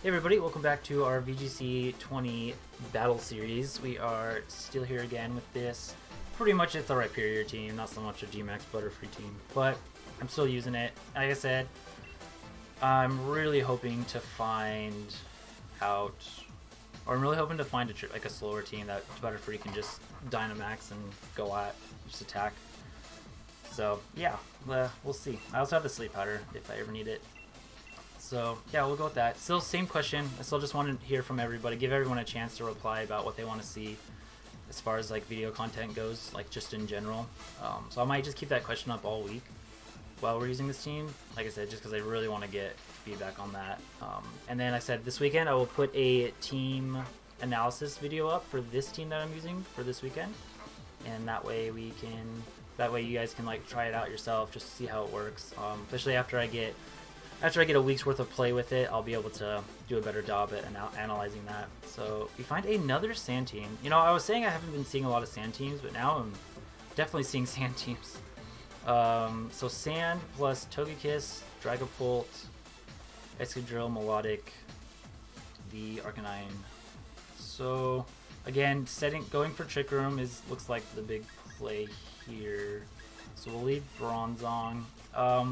Hey everybody, welcome back to our VGC 20 battle series. We are still here again with this. Pretty much it's a Rhyperior team, not so much a G-Max Butterfree team, but I'm still using it. Like I said, I'm really hoping to find out, or I'm really hoping to find a slower team that Butterfree can just Dynamax and go at, just attack. So yeah, we'll see. I also have the sleep powder if I ever need it. So yeah, we'll go with that. Still same question. I still just want to hear from everybody, give everyone a chance to reply about what they want to see as far as like video content goes, like just in general. So I might just keep that question up all week while we're using this team. Like I said, just because I really want to get feedback on that. And then I said this weekend I will put a team analysis video up for this team that I'm using for this weekend, and that way you guys can like try it out yourself just to see how it works. Especially after I get a week's worth of play with it, I'll be able to do a better job at analyzing that. So we find another sand team. You know, I was saying I haven't been seeing a lot of sand teams, but now I'm definitely seeing sand teams. So sand plus Togekiss, Dragapult, Excadrill, Melodic, the Arcanine. So again, going for Trick Room looks like the big play here. So we'll leave Bronzong. I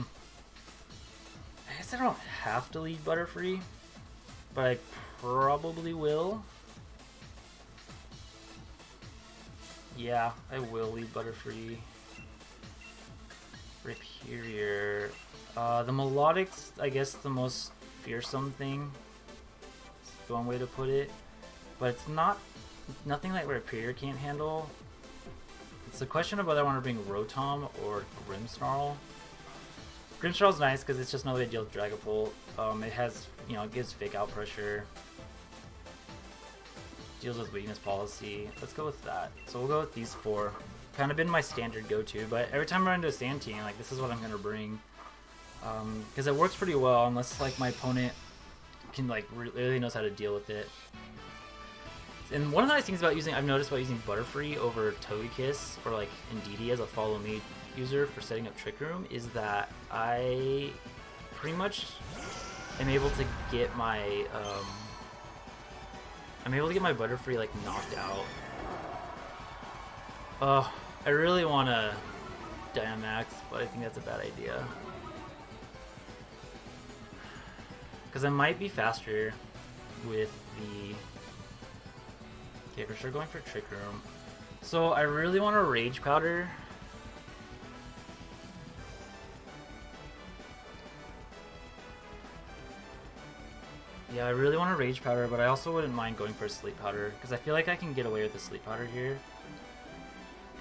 guess I don't have to lead Butterfree, but I probably will. Yeah, I will lead Butterfree. Rhyperior. The Melodic's, I guess, the most fearsome thing. That's one way to put it. But it's nothing like Rhyperior can't handle. It's a question of whether I want to bring Rotom or Grimmsnarl. Grimmsnarl's nice because it's just another way to deal with Dragapult. It has, it gives fake out pressure. Deals with weakness policy. Let's go with that. So we'll go with these four. Kind of been my standard go-to, but every time I run into a sand team, like this is what I'm gonna bring. Because it works pretty well, unless like my opponent can like really knows how to deal with it. And one of the nice things I've noticed about using Butterfree over Togekiss or like Indeedee as a follow me user for setting up Trick Room is that I pretty much am able to get my Butterfree like knocked out. I really want to Dynamax, but I think that's a bad idea because I might be faster with the. Okay, for sure going for Trick Room. So I really want to Rage Powder. Yeah, I really want to Rage Powder, but I also wouldn't mind going for a Sleep Powder, because I feel like I can get away with the Sleep Powder here.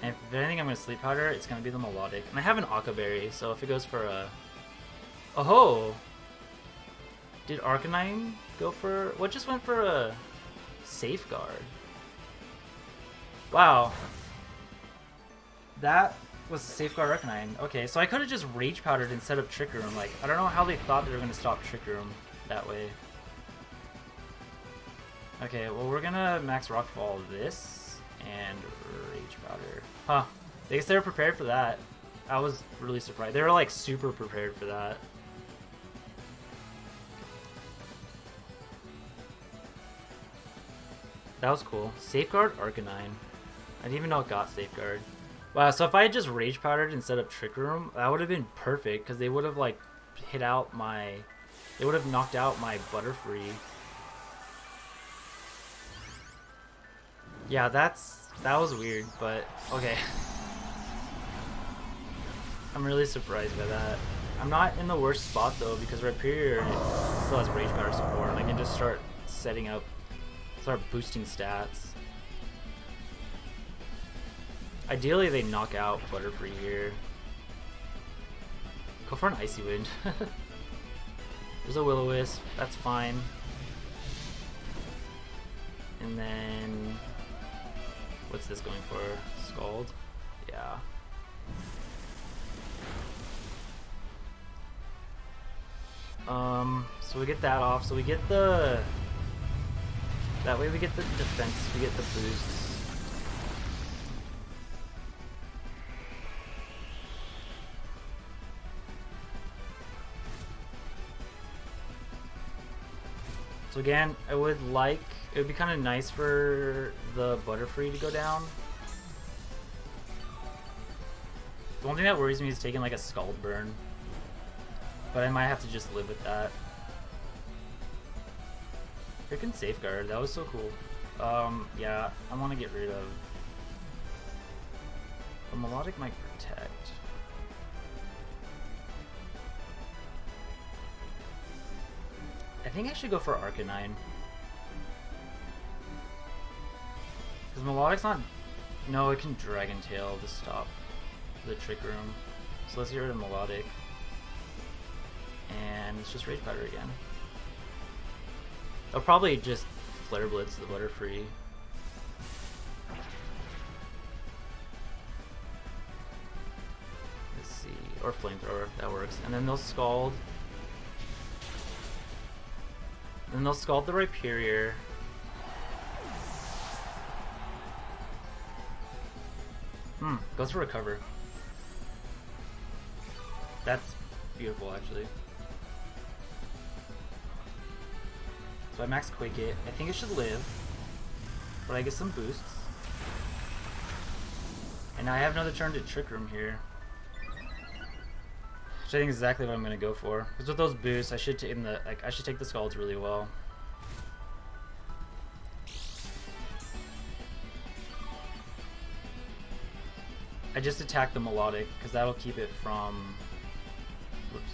And if anything I'm going to Sleep Powder, it's going to be the Melodic. And I have an Occa Berry, so if it goes for a... Oh-ho! Did Arcanine go for... What just went for a Safeguard? Wow. That was a Safeguard Arcanine. Okay, so I could have just Rage Powdered and set up Trick Room. Like, I don't know how they thought they were going to stop Trick Room that way. Okay, well we're gonna Max Rockfall this and Rage Powder. Huh. I guess they were prepared for that. I was really surprised. They were like super prepared for that. That was cool. Safeguard Arcanine. I didn't even know it got Safeguard. Wow, so if I had just Rage Powdered and set up Trick Room, that would have been perfect because they would have like hit out my... They would have knocked out my Butterfree. Yeah, that was weird, but okay. I'm really surprised by that. I'm not in the worst spot though because Rhyperior still has Rage Powder support and I can just start boosting stats. Ideally they knock out Butterfree here. Go for an Icy Wind. There's a Will-O-Wisp, that's fine. And then... What's this going for? Scald? Yeah. So we get that off. So we get the... That way we get the defense, we get the boosts. So again, it would be kind of nice for the Butterfree to go down. The one thing that worries me is taking like a Scald Burn. But I might have to just live with that. Freaking Safeguard, that was so cool. Yeah, I want to get rid of... The Melodic might protect. I think I should go for Arcanine. Because Melodic's not... No, it can Dragon Tail to stop the Trick Room. So let's get rid of Melodic. And let's just Rage Powder again. I'll probably just Flare Blitz the Butterfree. Let's see. Or Flamethrower, that works. And then they'll Scald. Then they'll Scald the Rhyperior. Goes for Recover. That's beautiful, actually. So I max Quake it. I think it should live. But I get some boosts. And now I have another turn to Trick Room here. Which I think is exactly what I'm going to go for. Because with those boosts, I should take the Scalds really well. I just attack the Melodic, because that'll keep it from... Whoops.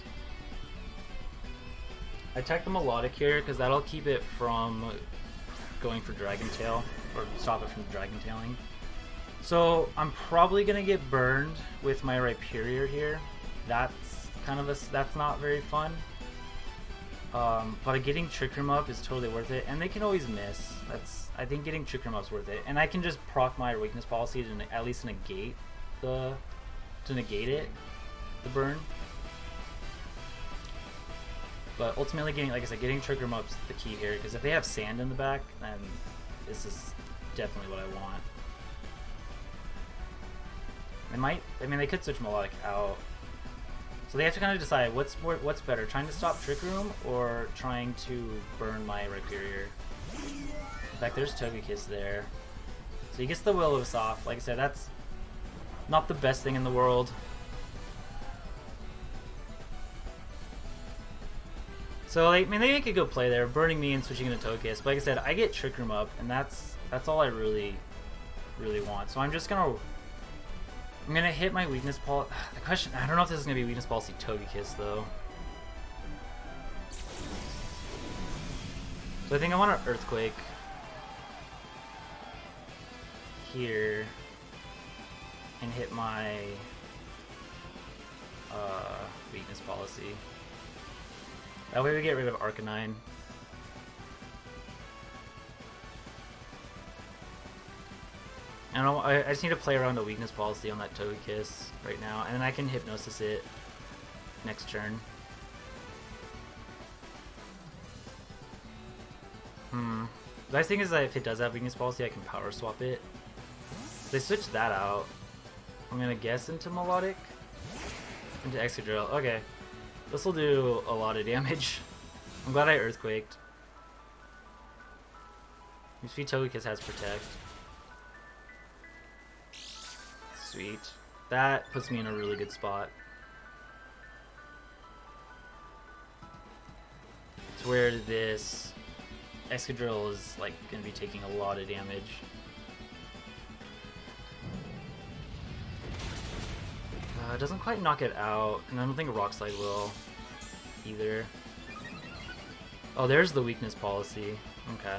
I attack the Melodic here, because that'll keep it from going for Dragon Tail, or stop it from Dragon Tailing. So, I'm probably going to get burned with my Rhyperior here. That's kind of that's not very fun. But getting Trick Room up is totally worth it, and they can always miss. I think getting Trick Room up is worth it. And I can just proc my Weakness Policy to at least negate the burn. But ultimately, getting Trick Room up's the key here, because if they have Sand in the back, then this is definitely what I want. They could switch Melodic out. So they have to kind of decide what's better, trying to stop Trick Room or trying to burn my Rhyperior. In fact, there's Togekiss there. So he gets the Will-O-Wisp. Like I said, that's not the best thing in the world. So, they make a good play there, burning me and switching into Togekiss. But like I said, I get Trick Room up, and that's all I really want. So I'm gonna hit my Weakness Policy. The question, I don't know if this is gonna be Weakness Policy Togekiss though. So I think I want an Earthquake here and hit my Weakness Policy. That way we get rid of Arcanine. I just need to play around the Weakness Policy on that Togekiss right now, and then I can Hypnosis it next turn. The nice thing is that if it does have Weakness Policy, I can Power Swap it. They switched that out. I'm gonna guess into Melodic, into Excadrill. Okay, this will do a lot of damage. I'm glad I Earthquaked. You see, Togekiss has Protect. Sweet. That puts me in a really good spot. It's where this Excadrill is like gonna be taking a lot of damage. It doesn't quite knock it out, and I don't think Rock Slide will either. Oh, there's the Weakness Policy. Okay.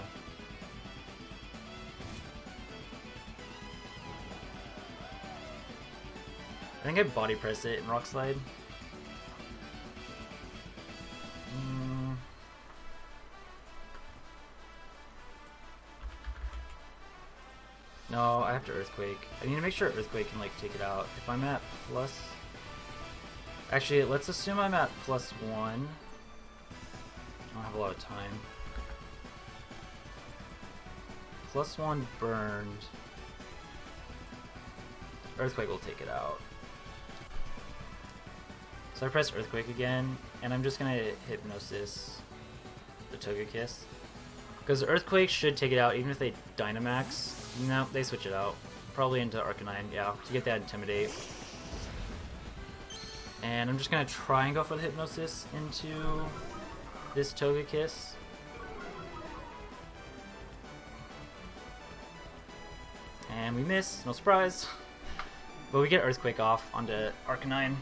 I think I Body Press it in Rock Slide. No, I have to Earthquake. I need to make sure Earthquake can like take it out. If I'm at plus... Actually, let's assume I'm at +1. I don't have a lot of time. +1 burned. Earthquake will take it out. So I press Earthquake again, and I'm just gonna Hypnosis the Togekiss. Because Earthquake should take it out even if they Dynamax. No, they switch it out. Probably into Arcanine, yeah, to get that Intimidate. And I'm just going to try and go for the Hypnosis into this Togekiss. And we miss, no surprise. But we get Earthquake off onto Arcanine.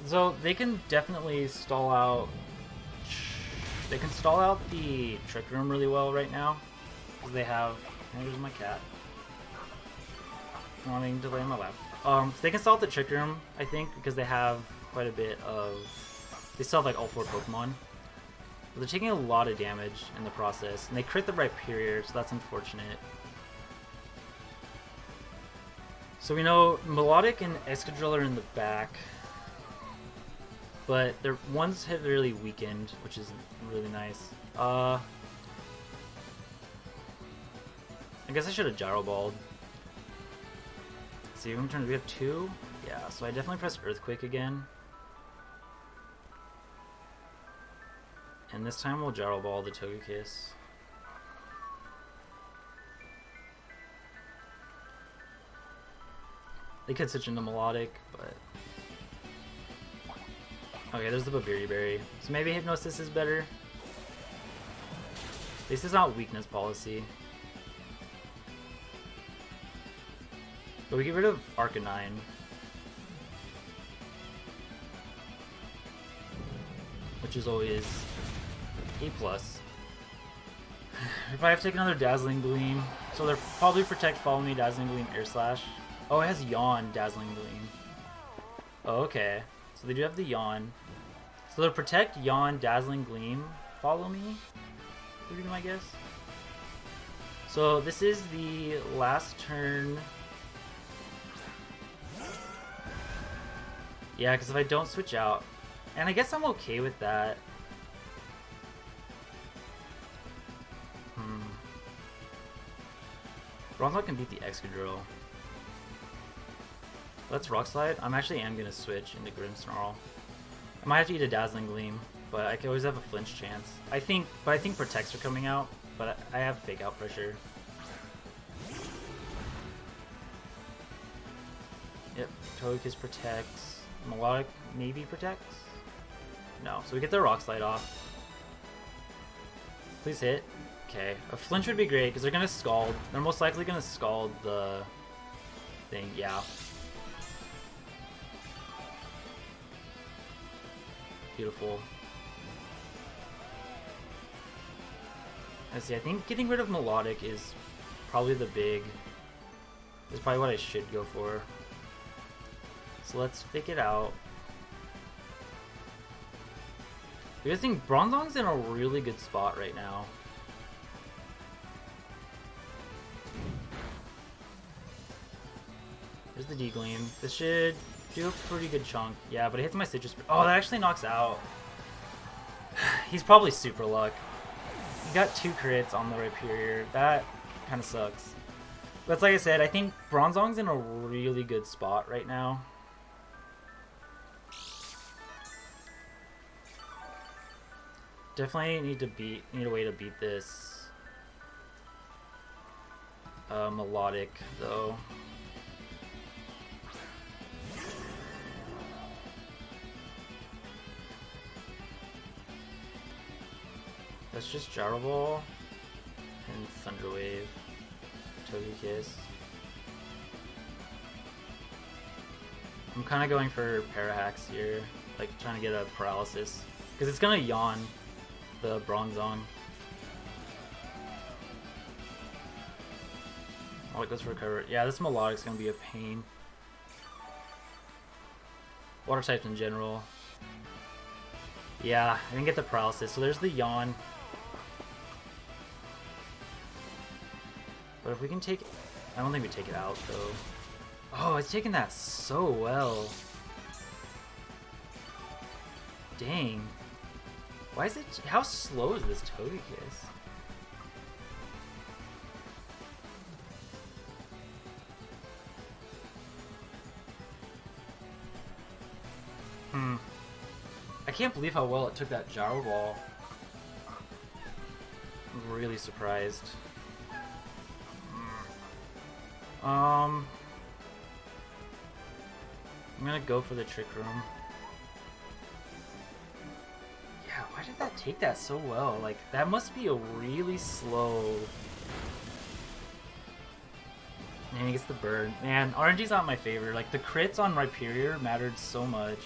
So they can definitely stall out. They can stall out the Trick Room really well right now. Because they have. There's my cat. Wanting to lay on my lap. So they can stall out the Trick Room, I think, because they have quite a bit of. They still have like all 4 Pokemon. But they're taking a lot of damage in the process. And they crit the Rhyperior, so that's unfortunate. So we know Melodic and Excadrill are in the back. But their one's hit really weakened, which is really nice. I guess I should have Gyro Balled. See, how many turns do we have? 2? Yeah, so I definitely press Earthquake again. And this time we'll Gyro Ball the Togekiss. They could switch into Melodic, but... Okay, there's the Berry. So maybe Hypnosis is better. This is not weakness policy. But we get rid of Arcanine. Which is always A+. We probably have to take another Dazzling Gleam. So they'll probably Protect, Follow Me, Dazzling Gleam, Air Slash. Oh, it has Yawn, Dazzling Gleam. Oh, okay. So they do have the Yawn. So they'll Protect, Yawn, Dazzling Gleam, Follow Me, would be my guess. So this is the last turn. Yeah, because if I don't switch out, and I guess I'm okay with that. Bronzong can beat the Excadrill. Let's Rock Slide. I am going to switch into Grimmsnarl. I might have to eat a Dazzling Gleam, but I can always have a flinch chance. I think Protects are coming out, but I have Fake Out Pressure. Yep, Togekiss protects. Melodic maybe protects? No, so we get the Rock Slide off. Please hit. Okay, a flinch would be great because they're going to Scald. They're most likely going to Scald the thing, yeah. Beautiful. Let's see, I think getting rid of Melodic is probably is probably what I should go for. So let's pick it out. I think Bronzong's in a really good spot right now. There's the D-Gleam. This should do a pretty good chunk. Yeah, but it hits my Sitrus. Oh, that actually knocks out. He's probably super luck. He got 2 crits on the Rhyperior. That kind of sucks. But like I said, I think Bronzong's in a really good spot right now. Definitely need a way to beat this Melodic though. Let's just Gyro Ball and Thunder Wave, Togekiss. I'm kind of going for Parahacks here, like trying to get a Paralysis, because it's gonna Yawn the Bronzong. Oh, it goes for Recover. Yeah, this Melodic's gonna be a pain. Water types in general. Yeah, I didn't get the Paralysis, so there's the Yawn. But if we can take... I don't think we take it out, though. Oh, it's taking that so well. Dang. Why is it... How slow is this Togekiss? I can't believe how well it took that Gyro Ball. I'm really surprised. I'm gonna go for the Trick Room. Yeah, why did that take that so well? Like, that must be a really slow... And he gets the bird. Man, RNG's not my favorite. Like, the crits on Rhyperior mattered so much.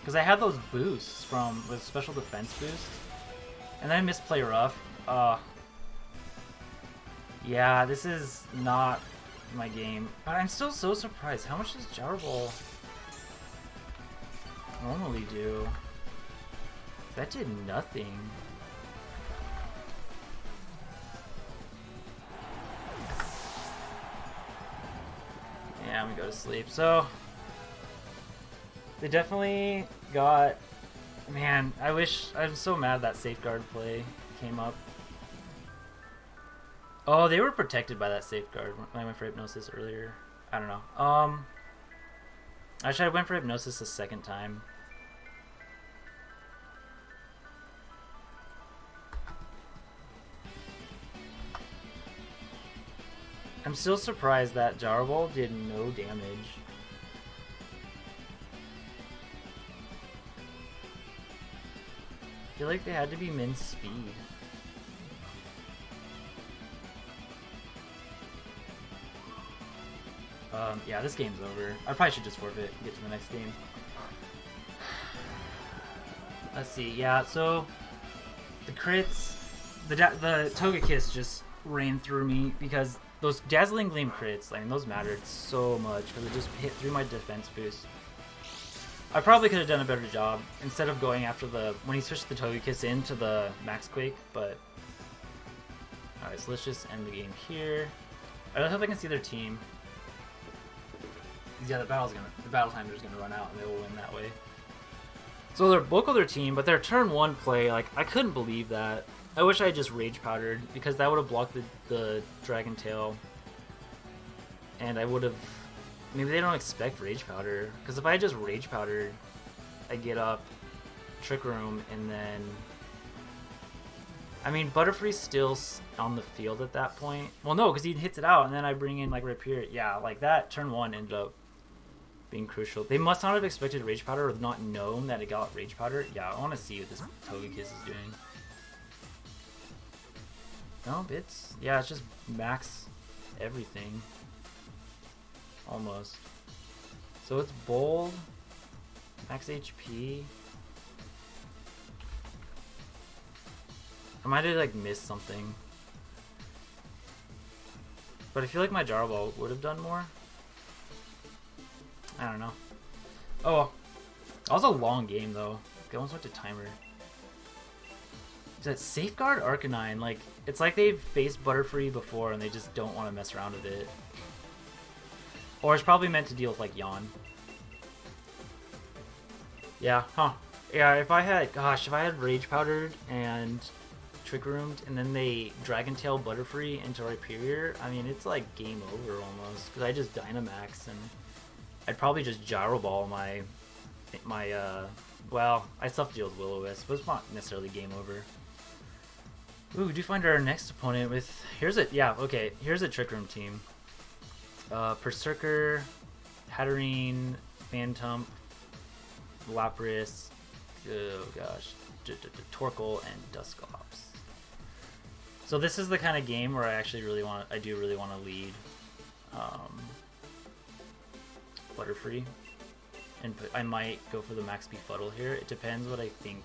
Because I had those boosts from with special defense boost. And then I misplay rough. Yeah, this is not my game. But I'm still so surprised. How much does Gyro Ball normally do? That did nothing. Yeah, I'm gonna go to sleep. So, they definitely got... Man, I'm so mad that safeguard play came up. Oh, they were protected by that safeguard when I went for Hypnosis earlier. I don't know. Actually, I went for Hypnosis a second time. I'm still surprised that Gyro Ball did no damage. I feel like they had to be min speed. Yeah, this game's over. I probably should just forfeit and get to the next game. Let's see. Yeah, so the crits, the Togekiss just ran through me because those Dazzling Gleam crits, I mean, those mattered so much because it just hit through my defense boost. I probably could have done a better job instead of going after when he switched the Togekiss into the Max Quake, but... Alright, so let's just end the game here. I hope I can see their team. Yeah, the battle timer is gonna run out and they will win that way. So they're bulk of their team, but their turn 1 play, like, I couldn't believe that. I wish I had just Rage Powdered, because that would have blocked the Dragon Tail. And I would have... Maybe they don't expect Rage Powder, because if I had just Rage Powdered, I get up, Trick Room, and then... I mean, Butterfree's still on the field at that point. Well, no, because he hits it out, and then I bring in, like, Rhyperior. Yeah, like, that turn 1 ended up being crucial. They must not have expected Rage Powder or not known that it got Rage Powder. Yeah, I want to see what this Togekiss is doing. Nope, yeah, it's just max everything. Almost. So it's bold, max HP. I might have like missed something. But I feel like my Gyro Ball would have done more. I don't know. Oh well. That was a long game though. I almost went to timer. Is that Safeguard Arcanine? Like, it's like they've faced Butterfree before and they just don't want to mess around with it. Or it's probably meant to deal with like Yawn. Yeah, huh. Yeah, if I had Rage Powdered and Trick Roomed and then they Dragon Tail Butterfree into Rhyperior, I mean, it's like game over almost. Because I just Dynamax and I'd probably just Gyro Ball my well, I still have to deal with Will-O-Wisp, but it's not necessarily game over. Ooh, we do find our next opponent with... Here's a Trick Room team. Berserker, Hatterene, Phantom, Lapras, oh gosh, Torkoal, and Dusclops. So this is the kind of game where I do really want to lead Butterfree. And I might go for the Max Befuddle here. It depends what I think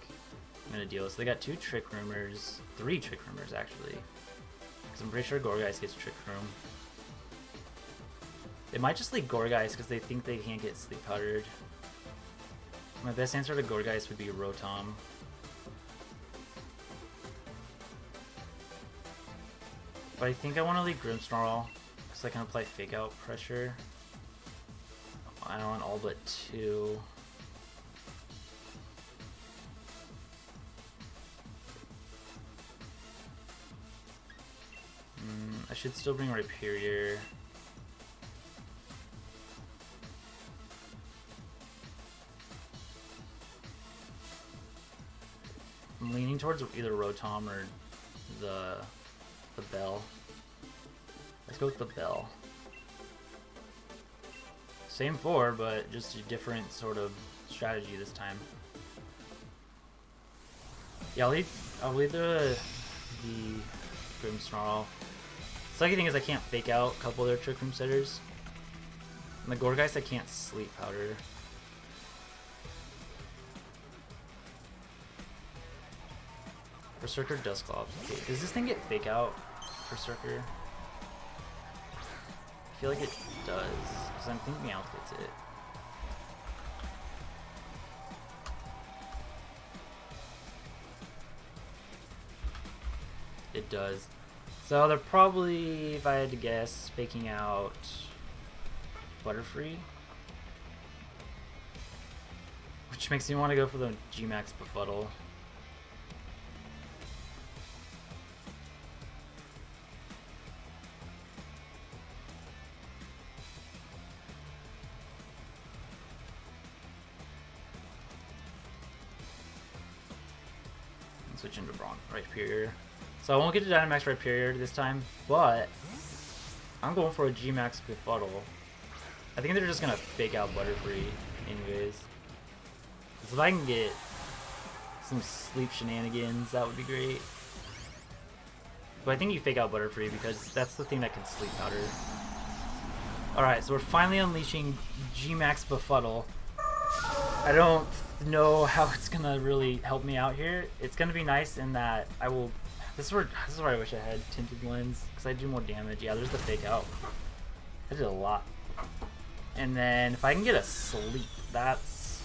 I'm going to deal with. So they got 2 Trick Roomers, 3 Trick Roomers actually. Because I'm pretty sure Gourgeist gets Trick Room. They might just lead Gourgeist because they think they can't get Sleep Powdered. My best answer to Gourgeist would be Rotom. But I think I want to lead Grimmsnarl because I can apply Fake Out pressure. I want all but 2. I should still bring Rhyperior. I'm leaning towards either Rotom or the bell. Let's go with the bell. Same 4, but just a different sort of strategy this time. Yeah, I'll leave the Grimmsnarl. Sucky thing is I can't fake out a couple of their Trick Room setters. And the Gourgeist I can't sleep powder. Berserker Dusclops. Okay, does this thing get fake out? Berserker? I feel like it does, because I'm thinking outfits it. It does. So they're probably, if I had to guess, faking out Butterfree. Which makes me want to go for the G-Max Befuddle. Switch into Rhyperior. So I won't get to Dynamax Rhyperior this time, but I'm going for a G-Max Befuddle. I think they're just gonna fake out Butterfree anyways. So if I can get some sleep shenanigans, that would be great. But I think you fake out Butterfree because that's the thing that can sleep powder. Alright, so we're finally unleashing G-Max Befuddle. I don't know how it's gonna really help me out here. It's gonna be nice in that I will. This is where I wish I had Tinted Lens because I do more damage. Yeah, there's the fake out. I did a lot. And then if I can get a sleep, that's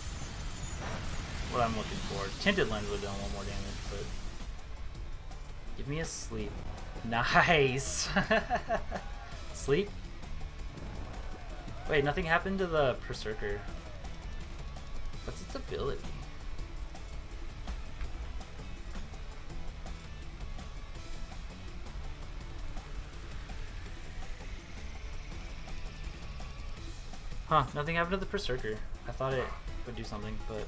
what I'm looking for. Tinted Lens would have done one more damage, but give me a sleep. Nice. Sleep. Wait, nothing happened to the Berserker. What's its ability? Huh, nothing happened to the Berserker. I thought it would do something, but...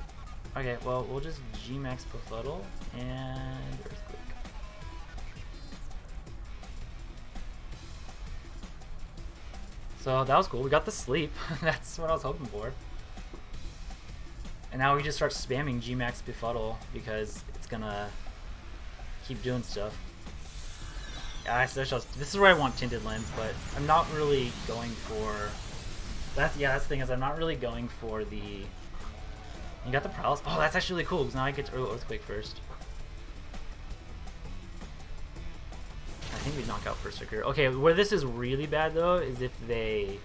Okay, well, we'll just G-Max Befuddle and Earthquake. So that was cool. We got the sleep. That's what I was hoping for. And now we just start spamming G-Max Befuddle because it's gonna keep doing stuff. Yeah, this is where I want Tinted Lens, but I'm not really going for... that's the thing is I'm not really going for the... You got the Paralysis? Oh, that's actually really cool because now I get to Earthquake first. I think we knock out Berserker. Okay, where this is really bad though is if they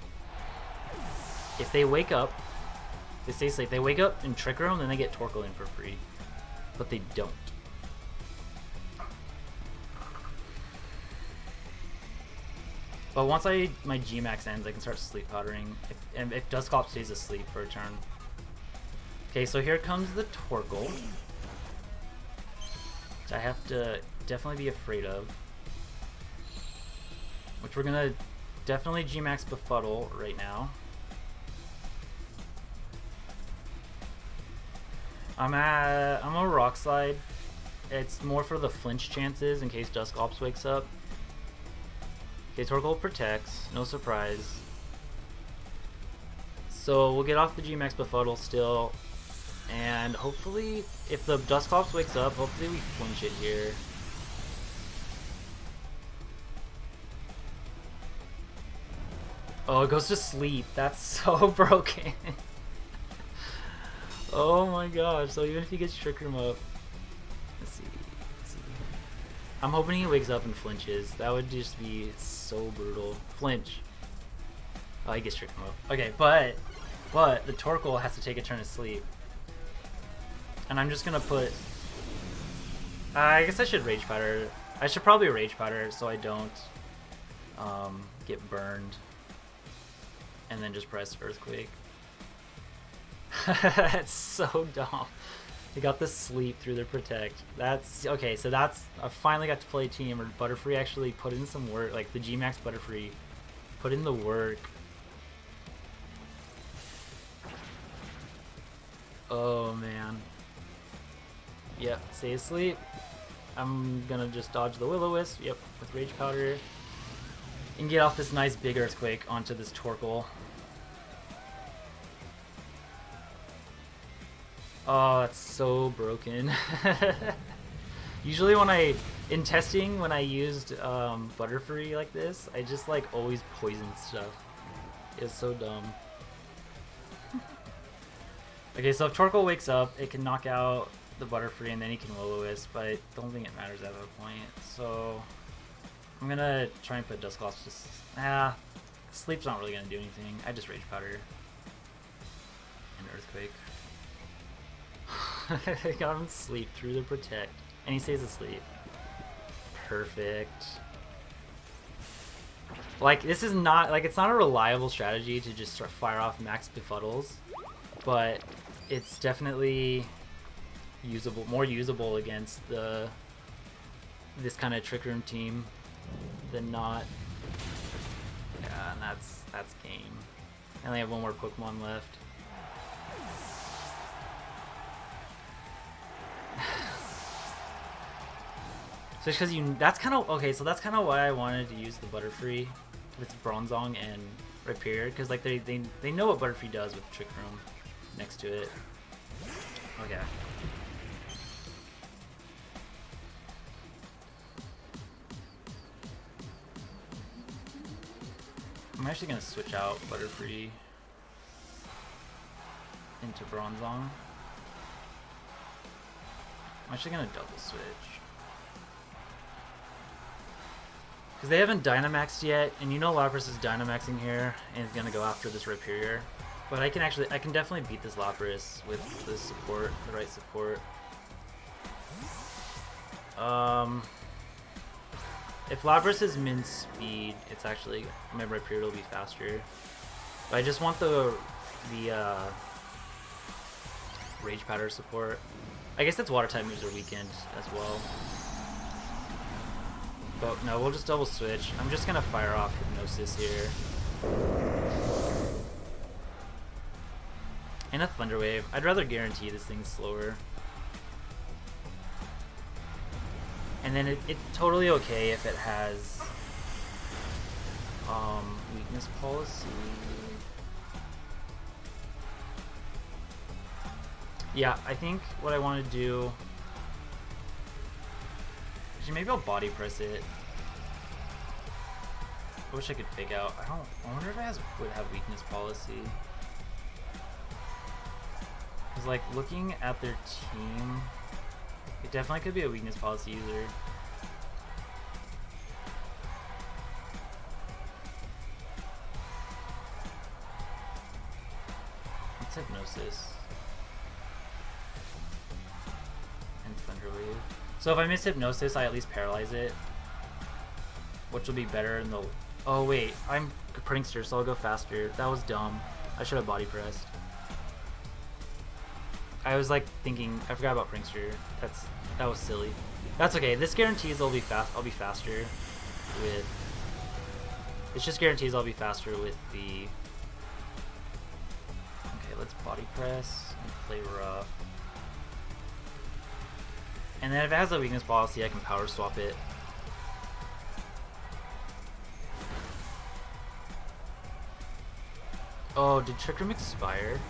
wake up. They stay asleep. They wake up and Trick Room, then they get Torkoal in for free. But they don't. But once my G-Max ends, I can start sleep powdering. If Dusclops stays asleep for a turn. Okay, so here comes the Torkoal. Which I have to definitely be afraid of. Which we're gonna definitely G-Max Befuddle right now. I'm a Rock Slide. It's more for the flinch chances in case Dusclops wakes up. Okay, Torkoal protects, no surprise. So we'll get off the G-Max Befuddle still, and hopefully, if the Dusclops wakes up, hopefully we flinch it here. Oh, it goes to sleep. That's so broken. Oh my gosh, so even if he gets Trick Room up... Let's see. I'm hoping he wakes up and flinches. That would just be so brutal. Flinch. Oh, he gets Trick Room up. Okay, but the Torkoal has to take a turn of sleep. And I'm just gonna put... I guess I should Rage Powder. I should probably Rage Powder so I don't get burned. And then just press Earthquake. That's so dumb. They got the sleep through their protect. That's okay. So that's I finally got to play a team where Butterfree actually put in some work. Like the G-Max Butterfree put in the work. Oh man. Yep. Stay asleep. I'm gonna just dodge the Will-O-Wisp, yep, with Rage Powder, and get off this nice big Earthquake onto this Torkoal. Oh, that's so broken. Usually in testing, when I used Butterfree like this, I just like always poison stuff. It's so dumb. Okay, so if Torkoal wakes up, it can knock out the Butterfree and then he can Will-O-Wisp, but I don't think it matters at that point. So I'm gonna try and put Dusclops. Just Sleep's not really gonna do anything. I just Rage Powder and Earthquake. I got him Sleep through the Protect, and he stays asleep. Perfect. Like, this is not, like, it's not a reliable strategy to just start fire off max Befuddles, but it's definitely usable, more usable against this kind of Trick Room team than not. Yeah, and that's game. I only have one more Pokemon left. So just because that's kind of, okay, so that's kind of why I wanted to use the Butterfree with Bronzong and Rhyperior, because like they know what Butterfree does with Trick Room next to it. Okay. I'm actually going to switch out Butterfree into Bronzong. I'm actually going to double switch. Because they haven't Dynamaxed yet, and you know Lapras is Dynamaxing here, and is going to go after this Rhyperior. But I can definitely beat this Lapras with the support, the right support. If Lapras is min speed, it's actually, my Rhyperior will be faster. But I just want the Rage Powder support. I guess that's Water type moves are weakened as well. But no, we'll just double switch. I'm just gonna fire off Hypnosis here. And a Thunder Wave. I'd rather guarantee this thing's slower. And then it's totally okay if it has weakness policy. Yeah, I think what I want to do, actually maybe I'll body press it. I wish I could fake out. I wonder if it would have weakness policy. Cause like looking at their team, it definitely could be a weakness policy user. What's Hypnosis? And Thunder Wave. So if I miss Hypnosis, I at least paralyze it, which will be better in the... Oh wait, I'm a Prankster, so I'll go faster. That was dumb. I should have body pressed. I was like thinking, I forgot about Prankster. That was silly. That's okay. This guarantees I'll be faster with. It's just guarantees I'll be faster with the. Okay, let's body press and play rough. And then if it has a weakness policy, I can power swap it. Oh, did Trick Room expire?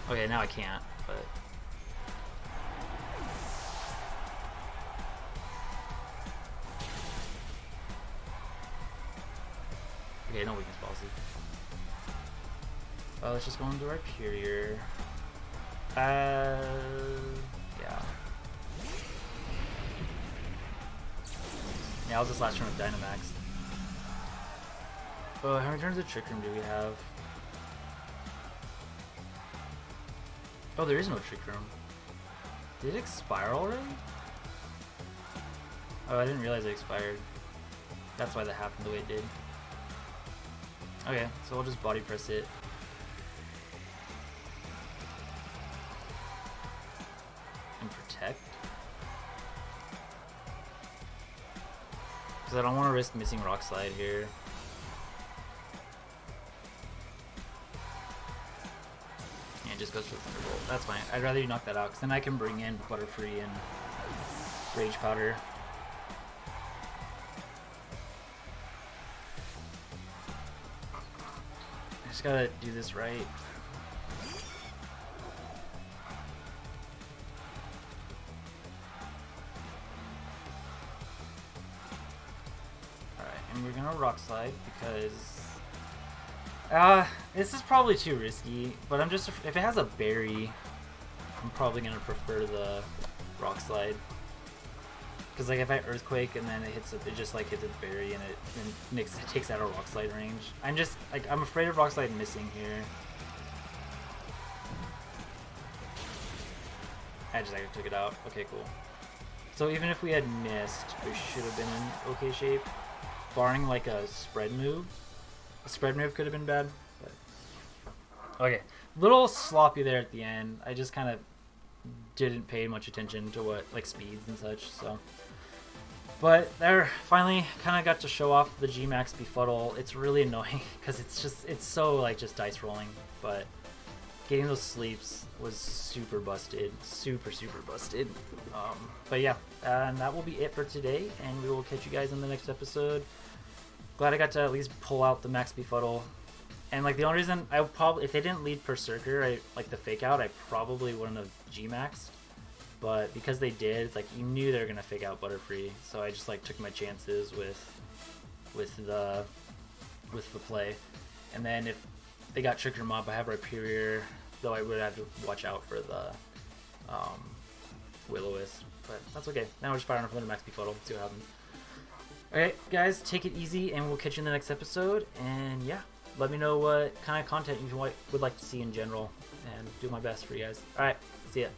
Okay, now I can't, but... Okay, no weakness policy. Let's just go into Rhyperior. Yeah. Yeah, I'll just last turn with Dynamax. How many turns of Trick Room do we have? Oh, there is no Trick Room. Did it expire already? Oh, I didn't realize it expired. That's why that happened the way it did. Okay, so I'll just body press it. And protect. Because I don't want to risk missing Rock Slide here. just goes for Thunderbolt. That's fine. I'd rather you knock that out, because then I can bring in Butterfree and Rage Powder. I just gotta do this right. Alright, and we're gonna Rock Slide because this is probably too risky, but I'm just, if it has a berry, I'm probably gonna prefer the Rock Slide. Because like if I Earthquake and then it hits it, just like hits its berry and it takes out a Rock Slide range. I'm just like, I'm afraid of Rock Slide missing here. I just like took it out. Okay, cool. So even if we had missed, we should have been in okay shape, barring like a spread move. A spread move could have been bad, but okay. Little sloppy there at the end. I just kind of didn't pay much attention to what like speeds and such. So, but there finally kind of got to show off the G-Max Befuddle. It's really annoying because it's so like just dice rolling, but getting those sleeps was super busted, super busted. But yeah, and that will be it for today, and we will catch you guys in the next episode. Glad I got to at least pull out the Max Befuddle. And like the only reason I probably, if they didn't lead Berserker, like the fake out, I probably wouldn't have G-Maxed. But because they did, it's like you knew they were gonna fake out Butterfree, so I just like took my chances with the play. And then if they got Tricker Mob, I have Rhyperior, though I would have to watch out for the Will-O-Wisp. But that's okay. Now we're just firing up another Max Befuddle. See what happens. Alright, guys, take it easy, and we'll catch you in the next episode. And yeah, let me know what kind of content you would like to see in general, and do my best for you guys. Alright, see ya.